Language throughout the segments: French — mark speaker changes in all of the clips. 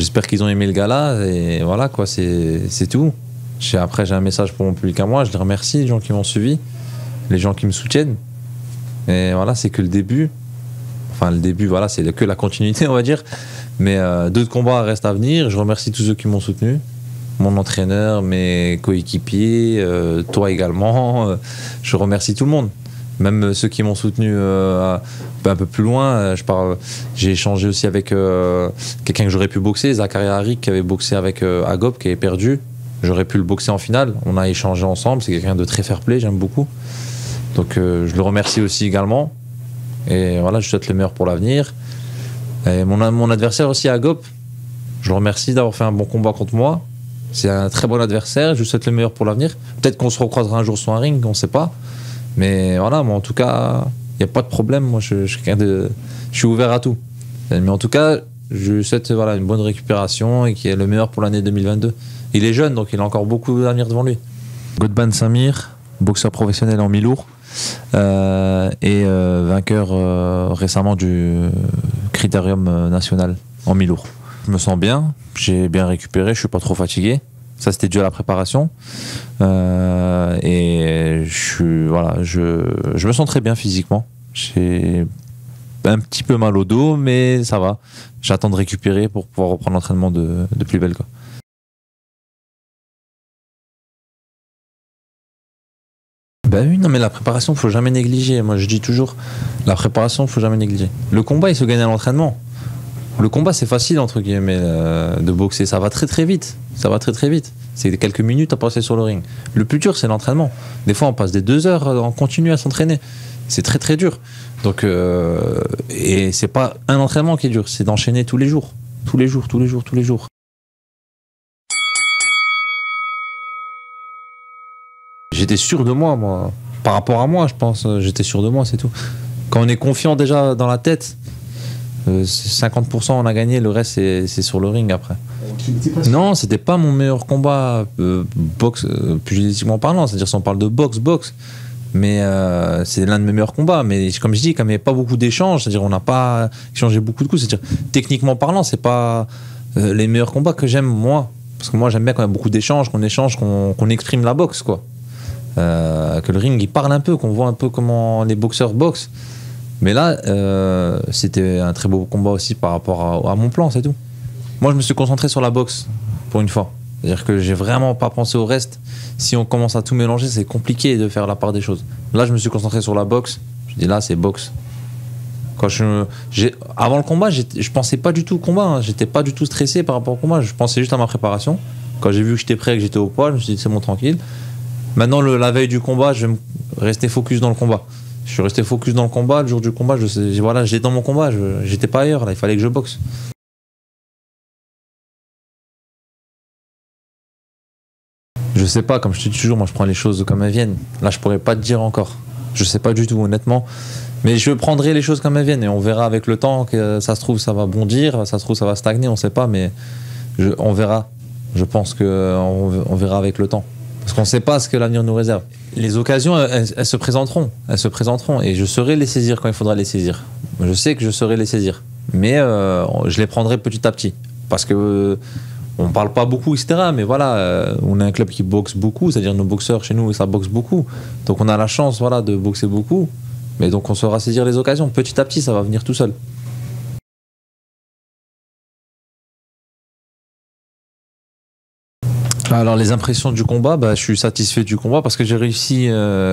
Speaker 1: J'espère qu'ils ont aimé le gala et voilà quoi, c'est tout. Après j'ai un message pour mon public à moi, je les remercie, les gens qui m'ont suivi, les gens qui me soutiennent. Et voilà, c'est que le début. Enfin le début, voilà, c'est que la continuité on va dire. Mais d'autres combats restent à venir. Je remercie tous ceux qui m'ont soutenu. Mon entraîneur, mes coéquipiers, toi également. Je remercie tout le monde. Même ceux qui m'ont soutenu un peu plus loin. J'ai échangé aussi avec quelqu'un que j'aurais pu boxer, Zachary Harik, qui avait boxé avec Agop, qui avait perdu. J'aurais pu le boxer en finale. On a échangé ensemble. C'est quelqu'un de très fair-play, j'aime beaucoup. Donc je le remercie aussi également. Et voilà, je souhaite le meilleur pour l'avenir. Et mon adversaire aussi, Agop, je le remercie d'avoir fait un bon combat contre moi. C'est un très bon adversaire, je lui souhaite le meilleur pour l'avenir. Peut-être qu'on se recroisera un jour sur un ring, on ne sait pas. Mais voilà, moi en tout cas, il n'y a pas de problème. Moi je suis ouvert à tout. Mais en tout cas, je lui souhaite voilà, une bonne récupération et qu'il ait le meilleur pour l'année 2022. Il est jeune, donc il a encore beaucoup d'avenir devant lui. Godban Samir, boxeur professionnel en mi-lourd et vainqueur récemment du Critérium national en mi-lourd. Je me sens bien, j'ai bien récupéré, je suis pas trop fatigué. Ça c'était dû à la préparation et je me sens très bien physiquement. J'ai un petit peu mal au dos, mais ça va. J'attends de récupérer pour pouvoir reprendre l'entraînement de plus belle quoi. Ben oui, non mais la préparation, faut jamais négliger. Moi je dis toujours, la préparation, faut jamais négliger. Le combat, il se gagne à l'entraînement. Le combat, c'est facile, entre guillemets, de boxer. Ça va très très vite. Ça va très très vite. C'est quelques minutes à passer sur le ring. Le plus dur, c'est l'entraînement. Des fois, on passe des 2 heures en continu à s'entraîner. C'est très très dur. Donc, et c'est pas un entraînement qui est dur, c'est d'enchaîner tous les jours. Tous les jours, tous les jours, tous les jours. J'étais sûr de moi. Par rapport à moi, je pense, j'étais sûr de moi, c'est tout. Quand on est confiant déjà dans la tête, 50% on a gagné, le reste c'est sur le ring après. Non, c'était pas mon meilleur combat boxe, pugilistiquement parlant, c'est-à-dire si on parle de boxe, mais c'est l'un de mes meilleurs combats. Mais comme je dis, comme il n'y avait pas beaucoup d'échanges, c'est-à-dire on n'a pas échangé beaucoup de coups, c'est-à-dire techniquement parlant, c'est pas les meilleurs combats que j'aime moi, parce que moi j'aime bien quand il y a beaucoup d'échanges, qu'on échange, qu'on exprime la boxe quoi. Que le ring il parle un peu, qu'on voit un peu comment les boxeurs boxent. Mais là, c'était un très beau combat aussi par rapport à mon plan, c'est tout. Moi, je me suis concentré sur la boxe, pour une fois. C'est-à-dire que j'ai vraiment pas pensé au reste. Si on commence à tout mélanger, c'est compliqué de faire la part des choses. Là, je me suis concentré sur la boxe. Je dis là, c'est boxe. Avant le combat, je pensais pas du tout au combat. Hein. J'étais pas du tout stressé par rapport au combat. Je pensais juste à ma préparation. Quand j'ai vu que j'étais prêt, que j'étais au poids, je me suis dit c'est bon, tranquille. Maintenant, la veille du combat, je vais rester focus dans le combat. Je suis resté focus dans le combat. Le jour du combat, j'étais dans mon combat. J'étais pas ailleurs. Là, il fallait que je boxe. Je sais pas, comme je te dis toujours, moi je prends les choses comme elles viennent. Là, je pourrais pas te dire encore. Je sais pas du tout, honnêtement. Mais je prendrai les choses comme elles viennent et on verra avec le temps que ça se trouve, ça va bondir, ça se trouve, ça va stagner, on sait pas, mais on verra. Je pense qu'on verra avec le temps. Parce qu'on ne sait pas ce que l'avenir nous réserve. Les occasions, elles se présenteront. Elles se présenteront. Et je saurai les saisir quand il faudra les saisir. Je sais que je saurai les saisir. Mais je les prendrai petit à petit. Parce que on ne parle pas beaucoup, etc. Mais voilà, on est un club qui boxe beaucoup. C'est-à-dire nos boxeurs chez nous, ça boxe beaucoup. Donc on a la chance voilà, de boxer beaucoup. Mais donc on saura saisir les occasions. Petit à petit, ça va venir tout seul. Alors les impressions du combat, je suis satisfait du combat parce que j'ai réussi,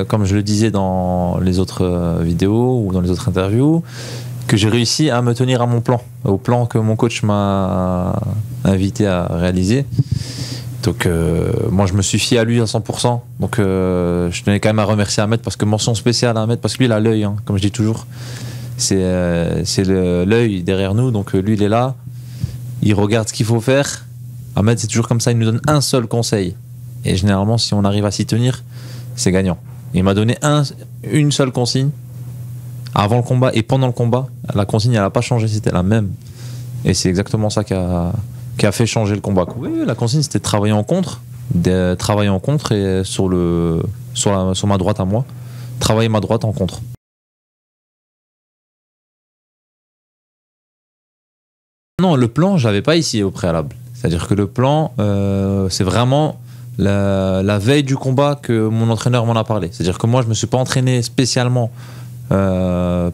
Speaker 1: comme je le disais dans les autres vidéos ou dans les autres interviews, que j'ai réussi à me tenir à mon plan, au plan que mon coach m'a invité à réaliser. Donc moi je me suis fié à lui à 100%. Donc je tenais quand même à remercier Ahmed parce que mention spéciale à Ahmed parce que lui il a l'œil, hein, comme je dis toujours. C'est l'œil derrière nous, donc lui il est là, il regarde ce qu'il faut faire. Ahmed, c'est toujours comme ça, il nous donne un seul conseil. Et généralement, si on arrive à s'y tenir, c'est gagnant. Il m'a donné une seule consigne avant le combat et pendant le combat. La consigne, elle n'a pas changé, c'était la même. Et c'est exactement ça qui a fait changer le combat. Oui, la consigne, c'était de travailler en contre. Et sur ma droite à moi, travailler ma droite en contre. non, le plan, je l'avais pas ici au préalable. C'est-à-dire que le plan, c'est vraiment la veille du combat que mon entraîneur m'en a parlé. C'est-à-dire que moi, je me suis pas entraîné spécialement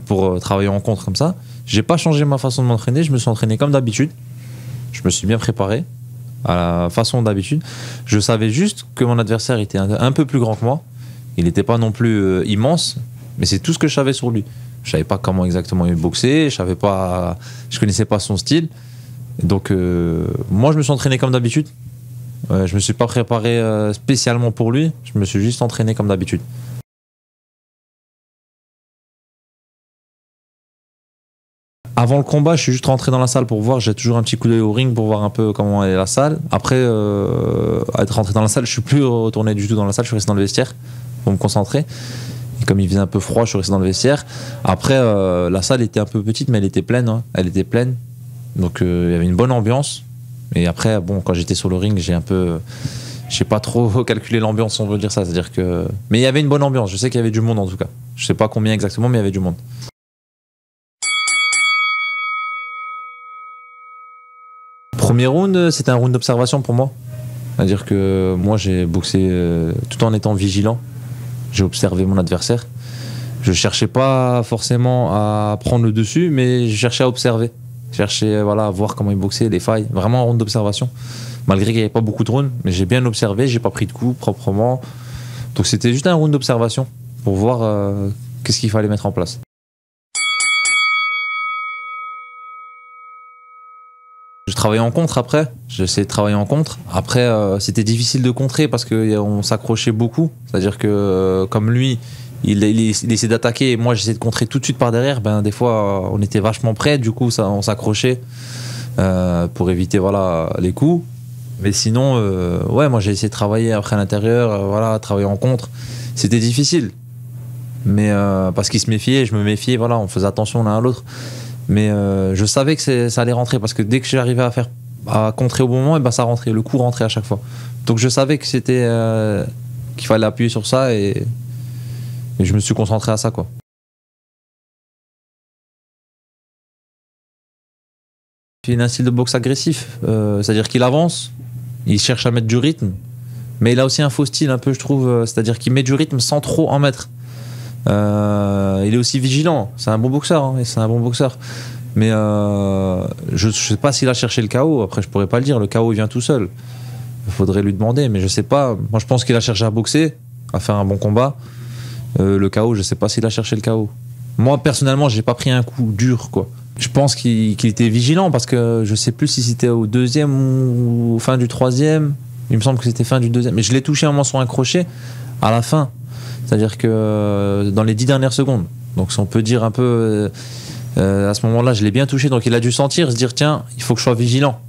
Speaker 1: pour travailler en contre comme ça. J'ai pas changé ma façon de m'entraîner, je me suis entraîné comme d'habitude. Je me suis bien préparé à la façon d'habitude. Je savais juste que mon adversaire était un peu plus grand que moi. Il n'était pas non plus immense, mais c'est tout ce que je savais sur lui. Je savais pas comment exactement il boxait, je connaissais pas son style. Donc moi, je me suis entraîné comme d'habitude. Je me suis pas préparé spécialement pour lui. Je me suis juste entraîné comme d'habitude. Avant le combat, je suis juste rentré dans la salle pour voir. J'ai toujours un petit coup d'œil au ring pour voir un peu comment est la salle. Après être rentré dans la salle, je suis plus retourné du tout dans la salle. Je suis resté dans le vestiaire pour me concentrer. Et comme il faisait un peu froid, je suis resté dans le vestiaire. Après, la salle était un peu petite, mais elle était pleine. Hein. Elle était pleine. Donc il y avait une bonne ambiance. Et après, bon, quand j'étais sur le ring, j'ai pas trop calculé l'ambiance, on veut dire ça. C'est-à-dire que, mais il y avait une bonne ambiance. Je sais qu'il y avait du monde en tout cas. Je sais pas combien exactement, mais il y avait du monde. Premier round, c'était un round d'observation pour moi. C'est-à-dire que moi, j'ai boxé tout en étant vigilant. J'ai observé mon adversaire. Je cherchais pas forcément à prendre le dessus, mais je cherchais à observer. Je cherchais à voir comment il boxait, les failles. Vraiment un round d'observation. Malgré qu'il n'y avait pas beaucoup de rounds, mais j'ai bien observé, j'ai pas pris de coups proprement. Donc c'était juste un round d'observation pour voir qu'est-ce qu'il fallait mettre en place. Je travaillais en contre après, j'ai essayé de travailler en contre. Après, c'était difficile de contrer parce qu'on s'accrochait beaucoup. C'est-à-dire que comme lui, il essayait d'attaquer et moi j'essayais de contrer tout de suite par derrière, ben, des fois on était vachement près, du coup on s'accrochait pour éviter les coups. Mais sinon, moi j'ai essayé de travailler après à l'intérieur, travailler en contre. C'était difficile. Mais parce qu'il se méfiait, je me méfiais, on faisait attention l'un à l'autre. Mais je savais que ça allait rentrer parce que dès que j'arrivais à contrer au bon moment, et ben ça rentrait, le coup rentrait à chaque fois. Donc je savais que c'était qu'il fallait appuyer sur ça et je me suis concentré à ça quoi. Il a un style de boxe agressif, c'est-à-dire qu'il avance, il cherche à mettre du rythme, mais il a aussi un faux style un peu je trouve, c'est-à-dire qu'il met du rythme sans trop en mettre. Il est aussi vigilant, c'est un bon boxeur, hein, c'est un bon boxeur. Mais je sais pas s'il a cherché le KO, après je pourrais pas le dire, le KO il vient tout seul. Il faudrait lui demander, mais je sais pas. Moi je pense qu'il a cherché à boxer, à faire un bon combat. Le KO, je sais pas s'il a cherché le KO. Moi personnellement, j'ai pas pris un coup dur quoi. Je pense qu'il était vigilant parce que je sais plus si c'était au deuxième ou fin du troisième. Il me semble que c'était fin du deuxième. Mais je l'ai touché un moment sur un crochet à la fin. C'est-à-dire que dans les 10 dernières secondes. Donc si on peut dire un peu, à ce moment-là, je l'ai bien touché. Donc il a dû sentir, se dire tiens, il faut que je sois vigilant.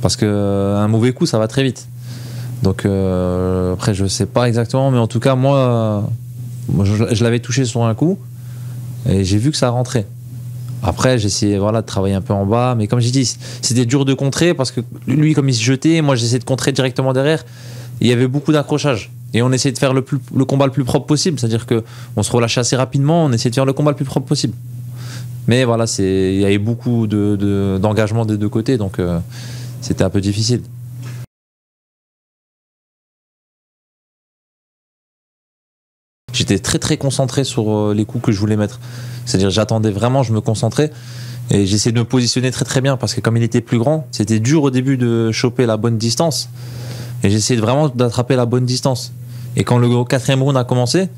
Speaker 1: Parce qu'un mauvais coup, ça va très vite. Donc après, je sais pas exactement. Mais en tout cas, moi je l'avais touché sur un coup. Et j'ai vu que ça rentrait. Après, j'ai essayé de travailler un peu en bas. Mais comme j'ai dit, c'était dur de contrer. Parce que lui, comme il se jetait, moi j'essayais de contrer directement derrière. Il y avait beaucoup d'accrochage. Et on essayait de faire le combat le plus propre possible. C'est-à-dire qu'on se relâchait assez rapidement, on essayait de faire le combat le plus propre possible. Mais il y avait beaucoup d'engagement des deux côtés, donc c'était un peu difficile. J'étais très très concentré sur les coups que je voulais mettre. C'est-à-dire j'attendais vraiment, je me concentrais. Et j'essayais de me positionner très très bien parce que comme il était plus grand, c'était dur au début de choper la bonne distance. Et j'essayais vraiment d'attraper la bonne distance. Et quand le quatrième round a commencé,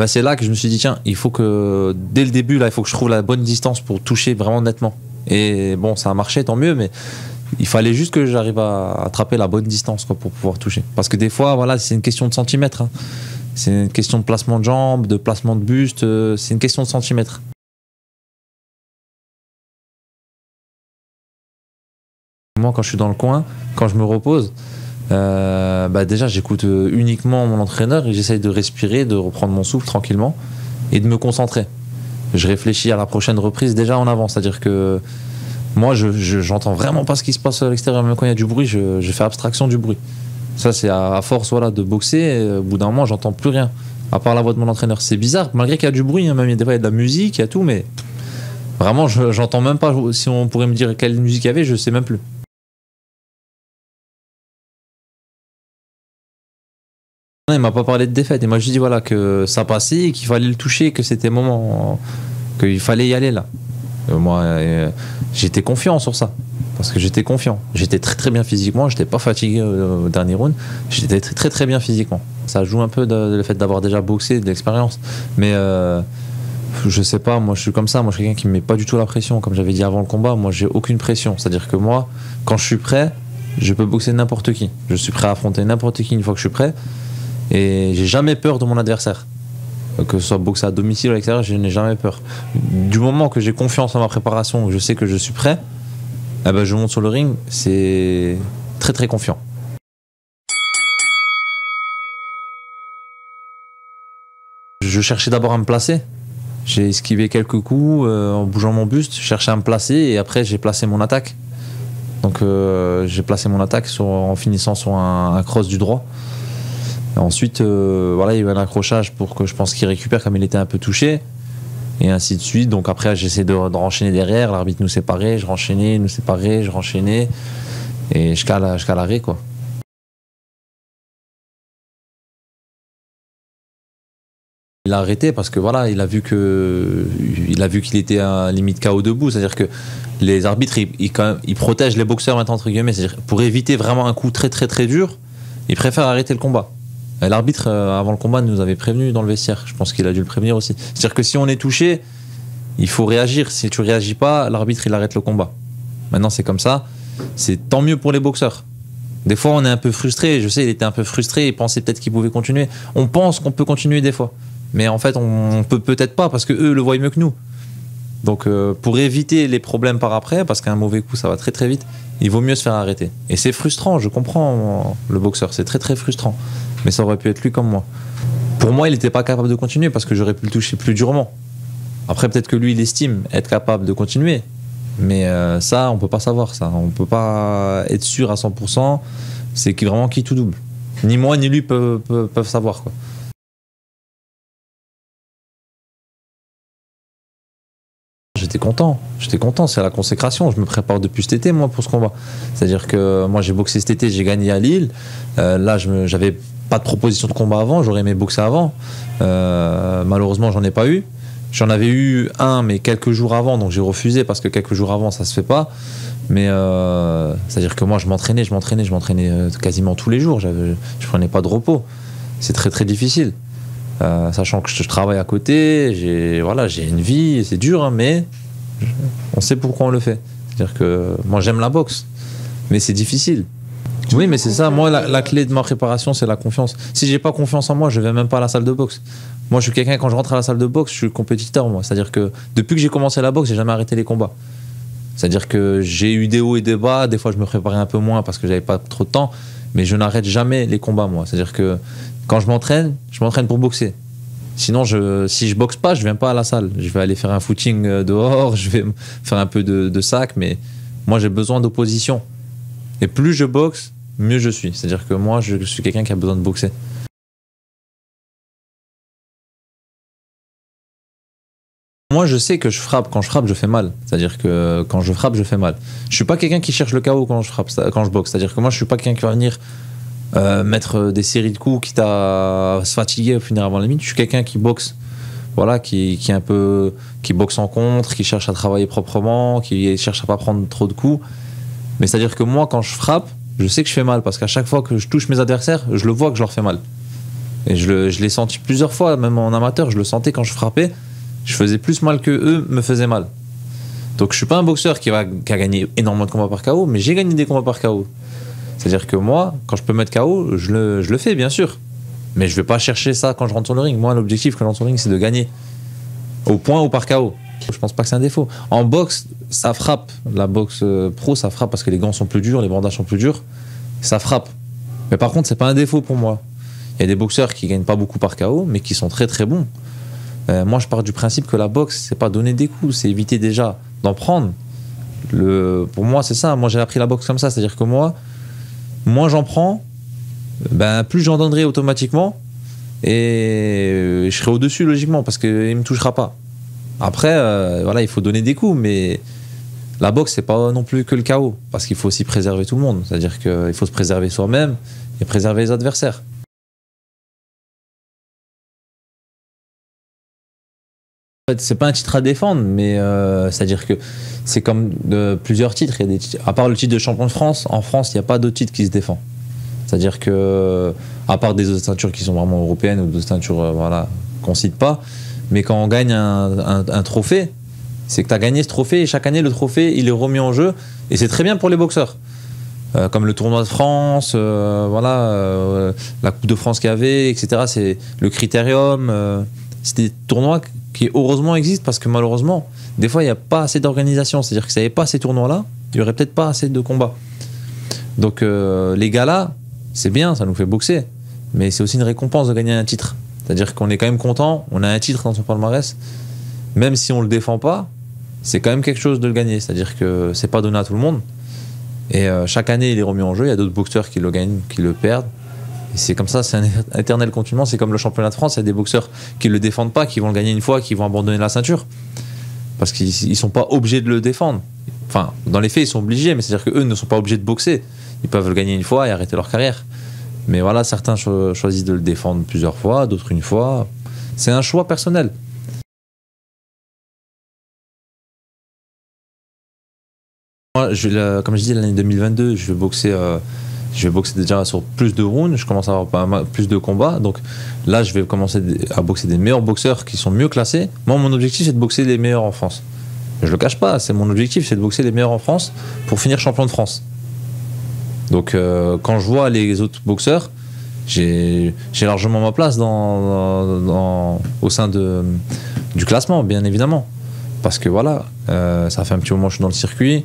Speaker 1: c'est là que je me suis dit tiens, il faut que dès le début il faut que je trouve la bonne distance pour toucher vraiment nettement. Et bon, ça a marché, tant mieux, mais il fallait juste que j'arrive à attraper la bonne distance pour pouvoir toucher. Parce que des fois, c'est une question de centimètres. Hein. C'est une question de placement de jambes, de placement de buste, c'est une question de centimètres. Moi, quand je suis dans le coin, quand je me repose, déjà j'écoute uniquement mon entraîneur et j'essaye de respirer, de reprendre mon souffle tranquillement et de me concentrer. Je réfléchis à la prochaine reprise déjà en avance, c'est-à-dire que moi j'entends vraiment pas ce qui se passe à l'extérieur, même quand il y a du bruit, je fais abstraction du bruit. Ça c'est à force de boxer, et au bout d'un moment j'entends plus rien, à part la voix de mon entraîneur. C'est bizarre, malgré qu'il y a du bruit, hein, même des fois il y a de la musique, il y a tout, mais Vraiment, j'entends même pas. Si on pourrait me dire quelle musique il y avait, je sais même plus. Il m'a pas parlé de défaite. Et moi, je lui dis voilà, que ça passait, qu'il fallait le toucher, que c'était le moment, qu'il fallait y aller là. Moi, j'étais confiant sur ça. Parce que j'étais confiant. J'étais très très bien physiquement. J'étais pas fatigué au dernier round. J'étais très très très bien physiquement. Ça joue un peu le fait d'avoir déjà boxé, de l'expérience. Mais je sais pas, moi je suis comme ça. Moi je suis quelqu'un qui me met pas du tout la pression. Comme j'avais dit avant le combat, moi j'ai aucune pression. C'est-à-dire que moi, quand je suis prêt, je peux boxer n'importe qui. Je suis prêt à affronter n'importe qui une fois que je suis prêt. Et j'ai jamais peur de mon adversaire. Que ce soit boxer à domicile ou à l'extérieur, je n'ai jamais peur. Du moment que j'ai confiance en ma préparation, que je sais que je suis prêt, eh ben je monte sur le ring, c'est très très confiant. Je cherchais d'abord à me placer. J'ai esquivé quelques coups en bougeant mon buste, je cherchais à me placer et après j'ai placé mon attaque. Donc j'ai placé mon attaque en finissant sur un cross du droit. Et ensuite, voilà, il y a eu un accrochage pour que je pense qu'il récupère comme il était un peu touché. Et ainsi de suite. Donc après, j'essaie de renchaîner derrière. L'arbitre nous séparait, je renchaînais, nous séparait, je renchaînais. Et je cale l'arrêt, quoi. Il a arrêté parce que voilà, il a vu qu'il était à limite KO debout. C'est-à-dire que les arbitres, ils protègent les boxeurs maintenant, entre guillemets. C'est-à-dire pour éviter vraiment un coup très très très dur, ils préfèrent arrêter le combat. Et l'arbitre, avant le combat, nous avait prévenu dans le vestiaire. Je pense qu'il a dû le prévenir aussi. C'est-à-dire que si on est touché, il faut réagir. Si tu réagis pas, l'arbitre, il arrête le combat. Maintenant, c'est comme ça. C'est tant mieux pour les boxeurs. Des fois, on est un peu frustré. Je sais, il était un peu frustré. Il pensait peut-être qu'il pouvait continuer. On pense qu'on peut continuer des fois. Mais en fait, on peut peut-être pas parce qu'eux le voient mieux que nous. Donc, pour éviter les problèmes par après, parce qu'un mauvais coup, ça va très très vite, il vaut mieux se faire arrêter. Et c'est frustrant, je comprends le boxeur. C'est très très frustrant. Mais ça aurait pu être lui comme moi. Pour moi, il n'était pas capable de continuer parce que j'aurais pu le toucher plus durement. Après, peut-être que lui, il estime être capable de continuer. Mais ça, on peut pas savoir ça. On peut pas être sûr à 100%. C'est vraiment qui tout double. Ni moi, ni lui peuvent savoir, quoi. J'étais content, c'est la consécration. Je me prépare depuis cet été, moi, pour ce combat. C'est-à-dire que moi, j'ai boxé cet été, j'ai gagné à Lille. Là, j'avais pas de proposition de combat avant, j'aurais aimé boxer avant. Malheureusement, j'en ai pas eu. J'en avais eu un, mais quelques jours avant, donc j'ai refusé parce que quelques jours avant, ça se fait pas. Mais c'est-à-dire que moi, je m'entraînais quasiment tous les jours. Je prenais pas de repos. C'est très, très difficile. Sachant que je travaille à côté, j'ai une vie, c'est dur, hein, mais on sait pourquoi on le fait. C'est-à-dire que moi j'aime la boxe, mais c'est difficile. Oui, mais c'est ça. Moi, la clé de ma préparation, c'est la confiance. Si j'ai pas confiance en moi, je vais même pas à la salle de boxe. Moi, je suis quelqu'un, quand je rentre à la salle de boxe, je suis compétiteur, moi. C'est-à-dire que depuis que j'ai commencé la boxe, j'ai jamais arrêté les combats. C'est-à-dire que j'ai eu des hauts et des bas. Des fois, je me préparais un peu moins parce que j'avais pas trop de temps, mais je n'arrête jamais les combats, moi. C'est-à-dire que quand je m'entraîne pour boxer. Sinon, si je boxe pas, je viens pas à la salle. Je vais aller faire un footing dehors, je vais faire un peu de sac, mais moi, j'ai besoin d'opposition. Et plus je boxe, mieux je suis. C'est-à-dire que moi, je suis quelqu'un qui a besoin de boxer. Moi, je sais que je frappe. Quand je frappe, je fais mal. C'est-à-dire que quand je frappe, je fais mal. Je suis pas quelqu'un qui cherche le KO quand je boxe. C'est-à-dire que moi, je suis pas quelqu'un qui va venir mettre des séries de coups quitte à se fatiguer au finir avant la limite. Je suis quelqu'un qui boxe, voilà, qui boxe en contre, qui cherche à travailler proprement, qui cherche à pas prendre trop de coups. Mais c'est à dire que moi, quand je frappe, je sais que je fais mal parce qu'à chaque fois que je touche mes adversaires, je le vois que je leur fais mal. Et je l'ai senti plusieurs fois, même en amateur, je le sentais quand je frappais, je faisais plus mal que eux me faisaient mal. Donc je suis pas un boxeur qui a gagné énormément de combats par KO, mais j'ai gagné des combats par KO. C'est-à-dire que moi, quand je peux mettre KO, je le fais, bien sûr. Mais je vais pas chercher ça quand je rentre sur le ring. Moi, l'objectif quand je rentre sur le ring, c'est de gagner. Au point ou par KO. Je pense pas que c'est un défaut. En boxe, ça frappe. La boxe pro, ça frappe parce que les gants sont plus durs, les bandages sont plus durs. Ça frappe. Mais par contre, c'est pas un défaut pour moi. Il y a des boxeurs qui gagnent pas beaucoup par KO, mais qui sont très très bons. Moi, je pars du principe que la boxe, c'est pas donner des coups, c'est éviter déjà d'en prendre. Pour moi, c'est ça. Moi, j'ai appris la boxe comme ça. C'est-à-dire que moi, moins j'en prends, plus j'en donnerai automatiquement et je serai au-dessus logiquement parce qu'il ne me touchera pas. Après, voilà, il faut donner des coups, mais la boxe, c'est pas non plus que le chaos, parce qu'il faut aussi préserver tout le monde. C'est-à-dire qu'il faut se préserver soi-même et préserver les adversaires. En fait, c'est pas un titre à défendre, mais c'est-à-dire que c'est comme plusieurs titres. Il y a à part le titre de champion de France, en France, il n'y a pas d'autre titre qui se défend. C'est-à-dire que, à part des autres ceintures qui sont vraiment européennes ou d'autres ceintures voilà, qu'on cite pas, mais quand on gagne un trophée, c'est que tu as gagné ce trophée et chaque année, le trophée, il est remis en jeu. Et c'est très bien pour les boxeurs. Comme le tournoi de France, voilà, la Coupe de France qu'il y avait, etc. C'est le Critérium. C'est des tournois qui heureusement existent parce que malheureusement, des fois, il n'y a pas assez d'organisation. C'est-à-dire que s'il n'y avait pas ces tournois-là, il n'y aurait peut-être pas assez de combats. Donc les gars-là, c'est bien, ça nous fait boxer. Mais c'est aussi une récompense de gagner un titre. C'est-à-dire qu'on est quand même content, on a un titre dans son palmarès. Même si on ne le défend pas, c'est quand même quelque chose de le gagner. C'est-à-dire que c'est pas donné à tout le monde. Et chaque année, il est remis en jeu. Il y a d'autres boxeurs qui le gagnent, qui le perdent. Et c'est comme ça, c'est un éternel continuement. C'est comme le championnat de France. Il y a des boxeurs qui ne le défendent pas, qui vont le gagner une fois, qui vont abandonner la ceinture. Parce qu'ils ne sont pas obligés de le défendre. Enfin, dans les faits, ils sont obligés, mais c'est-à-dire qu'eux ne sont pas obligés de boxer. Ils peuvent le gagner une fois et arrêter leur carrière. Mais voilà, certains choisissent de le défendre plusieurs fois, d'autres une fois. C'est un choix personnel. Moi, comme je dis, l'année 2022, je vais boxer déjà sur plus de rounds. Je commence à avoir pas mal, plus de combats. Donc là, je vais commencer à boxer des meilleurs boxeurs qui sont mieux classés. Moi, mon objectif, c'est de boxer les meilleurs en France. Je le cache pas, c'est mon objectif, c'est de boxer les meilleurs en France pour finir champion de France. Donc quand je vois les autres boxeurs, j'ai largement ma place au sein du classement, bien évidemment. Parce que voilà, ça fait un petit moment que je suis dans le circuit.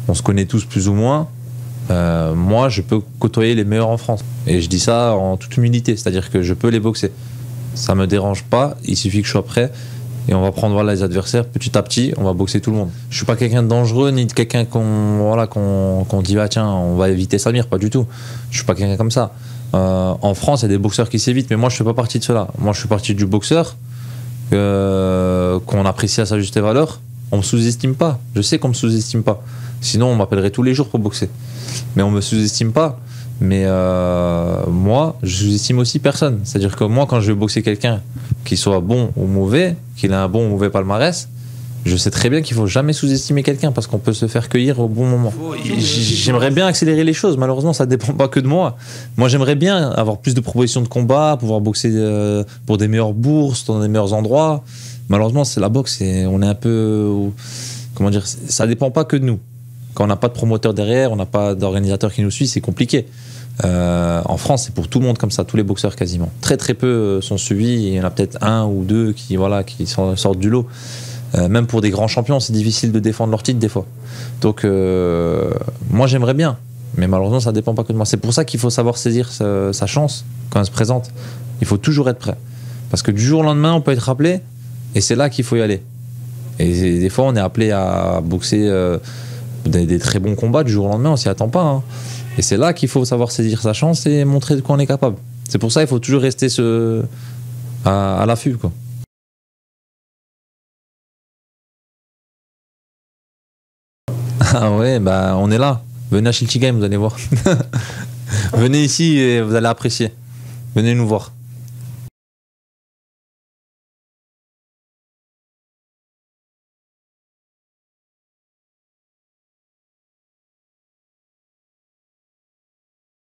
Speaker 1: On se connaît tous plus ou moins. Moi, je peux côtoyer les meilleurs en France. Et je dis ça en toute humilité, c'est-à-dire que je peux les boxer. Ça me dérange pas, il suffit que je sois prêt. Et on va prendre voilà, les adversaires petit à petit, on va boxer tout le monde. Je suis pas quelqu'un de dangereux, ni de quelqu'un qu'on dit ah, tiens, on va éviter Samir, pas du tout. Je suis pas quelqu'un comme ça. En France, il y a des boxeurs qui s'évitent, mais moi, je fais pas partie de cela. Moi, je suis partie du boxeur qu'on apprécie à sa juste valeur. On me sous-estime pas. Je sais qu'on me sous-estime pas. Sinon, on m'appellerait tous les jours pour boxer. Mais on me sous-estime pas. Mais moi, je sous-estime aussi personne. C'est-à-dire que moi, quand je vais boxer quelqu'un, qu'il soit bon ou mauvais, qu'il a un bon ou mauvais palmarès, je sais très bien qu'il faut jamais sous-estimer quelqu'un parce qu'on peut se faire cueillir au bon moment. J'aimerais bien accélérer les choses. Malheureusement, ça dépend pas que de moi. Moi, j'aimerais bien avoir plus de propositions de combat, pouvoir boxer pour des meilleures bourses, dans des meilleurs endroits. Malheureusement, c'est la boxe et on est un peu... Comment dire, ça dépend pas que de nous. Quand on n'a pas de promoteur derrière, on n'a pas d'organisateur qui nous suit, c'est compliqué. En France, c'est pour tout le monde comme ça, tous les boxeurs quasiment. Très très peu sont suivis, il y en a peut-être un ou deux qui sortent du lot. Même pour des grands champions, c'est difficile de défendre leur titre des fois. Donc moi j'aimerais bien, mais malheureusement ça dépend pas que de moi. C'est pour ça qu'il faut savoir saisir sa chance quand elle se présente. Il faut toujours être prêt. Parce que du jour au lendemain, on peut être appelé, et c'est là qu'il faut y aller. Et des fois, on est appelé à boxer des très bons combats, du jour au lendemain, on s'y attend pas. Hein. Et c'est là qu'il faut savoir saisir sa chance et montrer de quoi on est capable. C'est pour ça qu'il faut toujours rester à l'affût, quoi. Ah ouais, bah on est là. Venez à Shilty Game, vous allez voir. Venez ici et vous allez apprécier. Venez nous voir.